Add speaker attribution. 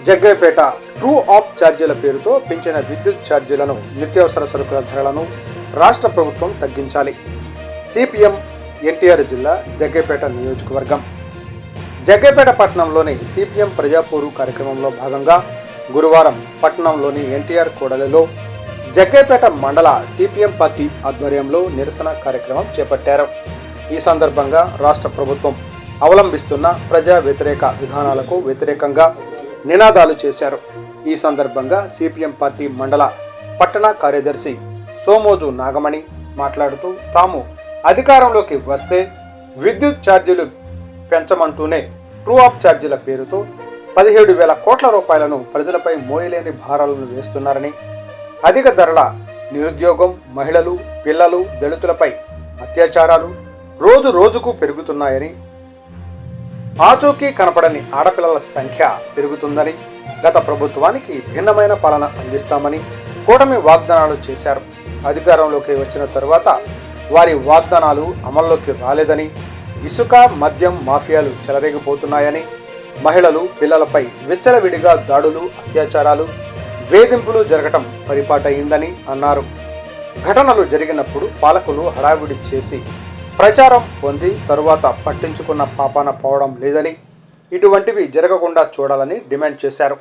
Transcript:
Speaker 1: Jaggayyapeta true ఆప్ ఛార్జీల పేరుతో పెంచిన విద్యుత్ ఛార్జీలను, నిత్యావసర సరుకుల ధరలను రాష్ట్ర ప్రభుత్వం తగ్గించాలి. సిపిఎం ఎన్టీఆర్ జిల్లా జగ్గైపేట నియోజకవర్గం. జగ్గైపేట పట్టణంలోని సిపిఎం ప్రజాపోరు కార్యక్రమంలో భాగంగా గురువారం పట్టణంలోని ఎన్టీఆర్ కూడలిలో జగ్గైపేట మండల సిపిఎం పార్టీ ఆధ్వర్యంలో నిరసన కార్యక్రమం చేపట్టారు. ఈ సందర్భంగా రాష్ట్ర ప్రభుత్వం అవలంబిస్తున్న ప్రజా వ్యతిరేక విధానాలకు వ్యతిరేకంగా నినాదాలు చేశారు. ఈ సందర్భంగా సిపిఎం పార్టీ మండల పట్టణ కార్యదర్శి సోమోజు నాగమణి మాట్లాడుతూ, తాము అధికారంలోకి వస్తే విద్యుత్ ఛార్జీలు పెంచమంటూనే ట్రూ ఆప్ ఛార్జీల పేరుతో 17,000 కోట్ల రూపాయలను ప్రజలపై మోయలేని భారాలను వేస్తున్నారని, అధిక ధరల నిరుద్యోగం, మహిళలు, పిల్లలు, దళితులపై అత్యాచారాలు రోజు రోజుకు పెరుగుతున్నాయని, ఆచూకీ కనపడని ఆడపిల్లల సంఖ్య పెరుగుతుందని, గత ప్రభుత్వానికి భిన్నమైన పాలన అందిస్తామని కూటమి వాగ్దానాలు చేశారు. అధికారంలోకి వచ్చిన తరువాత వారి వాగ్దానాలు అమల్లోకి రాలేదని, ఇసుక మద్యం మాఫియాలు చెలరేగిపోతున్నాయని, మహిళలు, పిల్లలపై విచ్చలవిడిగా దాడులు, అత్యాచారాలు, వేధింపులు జరగటం పరిపాటయిందని అన్నారు. ఘటనలు జరిగినప్పుడు పాలకులు హడావిడి చేసి ప్రచారం పొంది తరువాత పట్టించుకున్న పాపాన పోవడం లేదని, ఇటువంటివి జరగకుండా చూడాలని డిమాండ్ చేశారు.